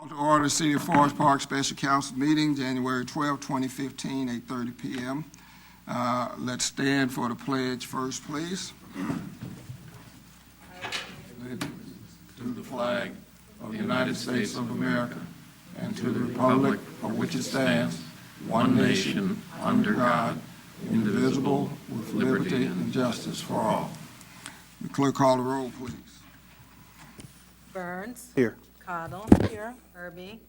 To order the City of Forest Park Special Council meeting, January 12, 2015, 8:30 p.m. Let's stand for the pledge first, please. To the flag of the United States of America and to the republic for which it stands, one nation, under God, indivisible, with liberty and justice for all. The clerk call the roll, please. Burns. Here. Cottle. Here. Herbie.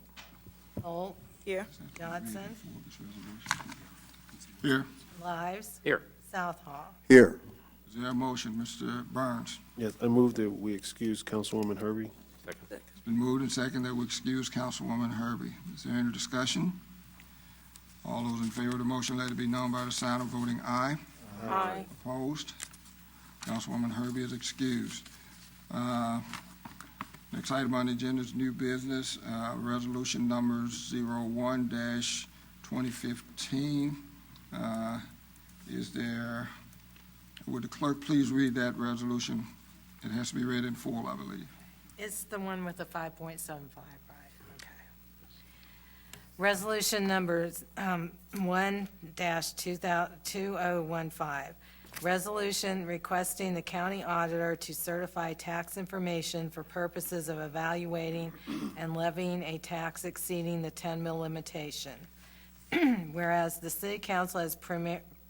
Holt. Here. Johnson. Here. Lives. Here. Southall. Here. Is there a motion, Mr. Burns? Yes, I move that we excuse Councilwoman Herbie. It's been moved and seconded that we excuse Councilwoman Herbie. Is there any discussion? All those in favor of the motion, let it be known by the sign of voting aye. Aye. Opposed? Councilwoman Herbie is excused. Next item on the agenda is new business, resolution number 01-2015. Would the clerk please read that resolution? It has to be read in full, I believe. It's the one with the 5.75, right? Okay. Resolution number 1-2015. Resolution requesting the county auditor to certify tax information for purposes of evaluating and levying a tax exceeding the 10 mil limitation. Whereas the city council has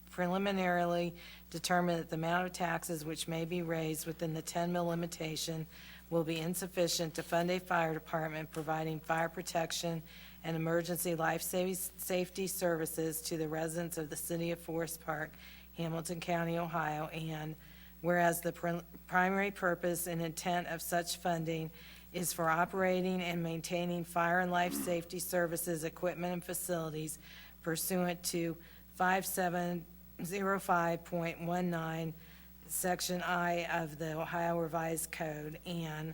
preliminarily determined that the amount of taxes which may be raised within the 10 mil limitation will be insufficient to fund a fire department providing fire protection and emergency life safety services to the residents of the city of Forest Park, Hamilton County, Ohio, and whereas the primary purpose and intent of such funding is for operating and maintaining fire and life safety services, equipment, and facilities pursuant to 5705.19, Section I of the Ohio Revised Code, and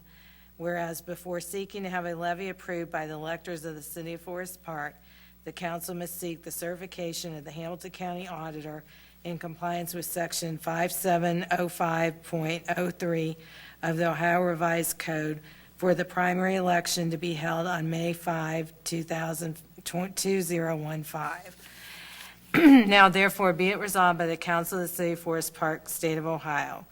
whereas before seeking to have a levy approved by the electors of the city of Forest Park, the council must seek the certification of the Hamilton County Auditor in compliance with Section 5705.03 of the Ohio Revised Code for the primary election to be held on May 5, 2015. Now therefore be it resolved by the Council of the City of Forest Park, State of Ohio.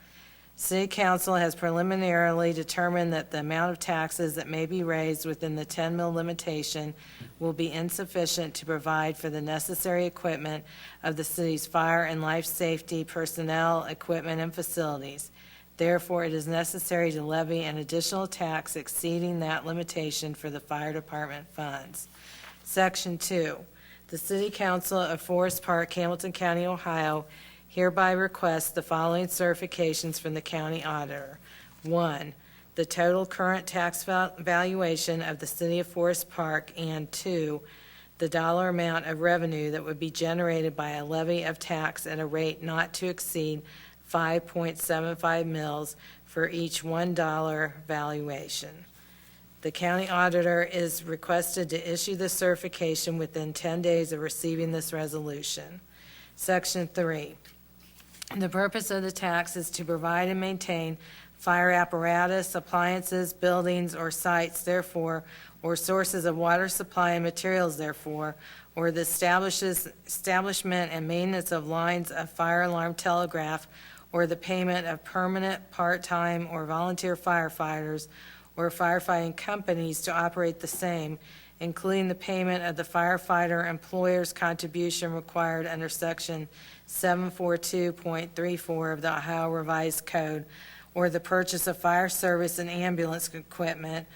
City Council has preliminarily determined that the amount of taxes that may be raised within the 10 mil limitation will be insufficient to provide for the necessary equipment of the city's fire and life safety personnel, equipment, and facilities. Therefore, it is necessary to levy an additional tax exceeding that limitation for the fire department funds. Section 2. The City Council of Forest Park, Hamilton County, Ohio, hereby requests the following certifications from the county auditor. 1, the total current tax valuation of the city of Forest Park, and 2, the dollar amount of revenue that would be generated by a levy of tax at a rate not to exceed 5.75 mils for each $1 valuation. The county auditor is requested to issue the certification within 10 days of receiving this resolution. Section 3. The purpose of the tax is to provide and maintain fire apparatus, appliances, buildings, or sites, therefore, or sources of water supply and materials, therefore, or the establishment and maintenance of lines of fire alarm telegraph, or the payment of permanent, part-time, or volunteer firefighters, or firefighting companies to operate the same, including the payment of the firefighter employer's contribution required under Section 742.34 of the Ohio Revised Code, or the purchase of fire service and ambulance equipment,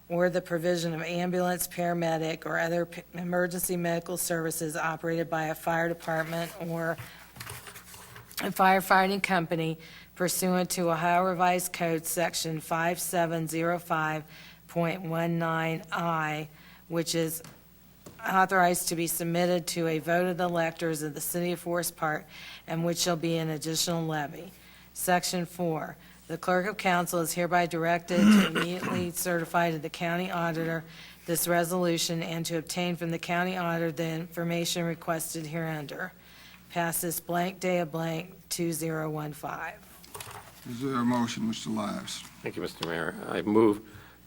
or the provision of ambulance, paramedic, or other emergency medical services operated by a fire department or a firefighting company pursuant to Ohio Revised Code Section 5705.19I, which is authorized to be submitted to a vote of the electors of the City of Forest Park, and which shall be an additional levy. Section 4. The Clerk of Council is hereby directed to immediately certify to the County Auditor this resolution and to obtain from the County Auditor the information requested hereunder. Passes blank day of blank 2015. Is there a motion, Mr. Lives? Thank you, Mr. Mayor. I move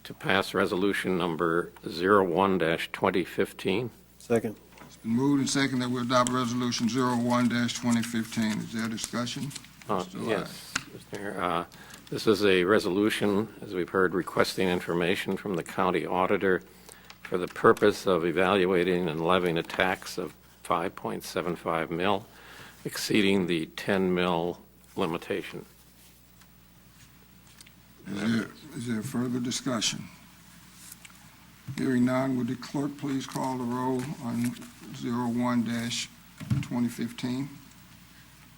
to pass resolution number 01-2015. Second. It's been moved and seconded that we adopt Resolution 01-2015. Is there discussion? Mr. Yes, Mr. Mayor. This is a resolution, as we've heard, requesting information from the county auditor for the purpose of evaluating and levying a tax of 5.75 mil, exceeding the 10 mil limitation. Is there further discussion? Hearing none, would the clerk please call the roll on 01-2015?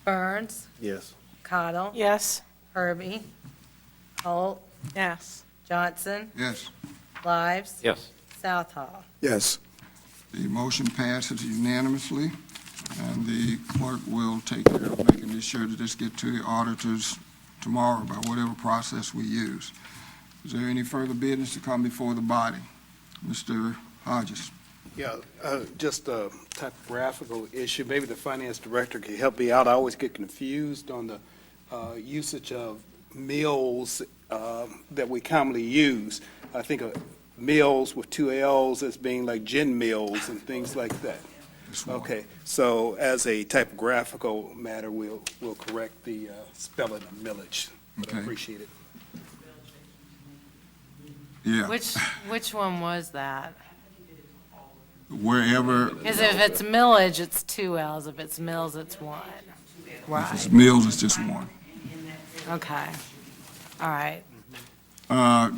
Burns, Yes. Cottle, Yes. Herbie, Holt, Yes. Johnson, Yes. Lives, Yes. Southall. Yes. The motion passes unanimously, and the clerk will take care of making sure that this get to the auditors tomorrow by whatever process we use. Is there any further business to come before the body? Mr. Hodges? Yeah, just a typographical issue. Maybe the finance director can help me out. I always get confused on the usage of mills that we commonly use. I think of mills with two L's as being like gin mills and things like that. This one. Okay, so as a typographical matter, we'll correct the spelling of millage. But I Okay. appreciate it. Yeah, Which one was that? wherever, Because if it's millage, it's 2 L's. If it's mills, it's 1. if Right, it's mills, it's just one. okay. All right.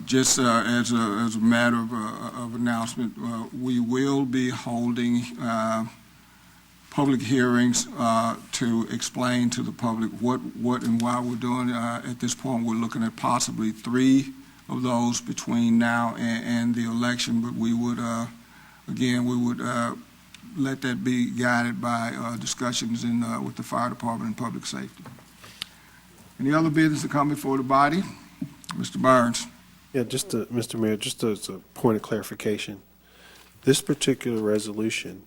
Just as a matter of announcement, we will be holding public hearings to explain to the public what and why we're doing. At this point, we're looking at possibly 3 of those between now and the election, but we would, again, we would let that be guided by discussions with the fire department and public safety. Any other business to come before the body? Mr. Burns? Yeah, Mr. Mayor, just as a point of clarification, this particular resolution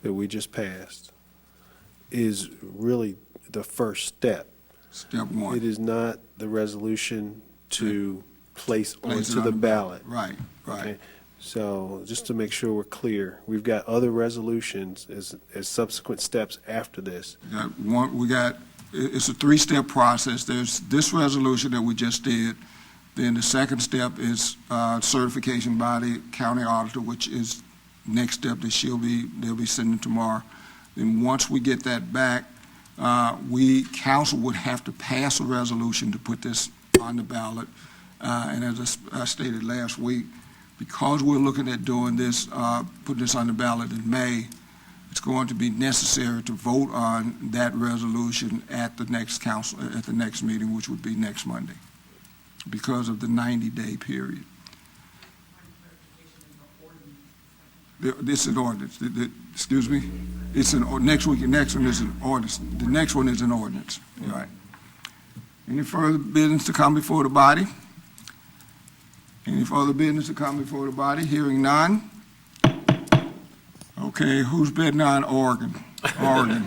that we just passed is really the first step. Step 1. It is not the resolution to place Place it onto on the the ballot. Right, right. Okay? So just to make sure we're clear, we've got other resolutions as subsequent steps after this. It's a 3-step process. There's this resolution that we just did. Then the second step is certification by the county auditor, which is next step that they'll be sending tomorrow. Then once we get that back, council would have to pass a resolution to put this on the ballot. And as I stated last week, because we're looking at doing this, putting this on the ballot in May, it's going to be necessary to vote on that resolution at the next meeting, which would be next Monday, because of the 90-day period. This is an ordinance. Excuse me? It's next one is an ordinance. The next one is an ordinance. All right. Any further business to come before the body? Any further business to come before the body? Hearing none. Okay, who's betting on Oregon? Oregon.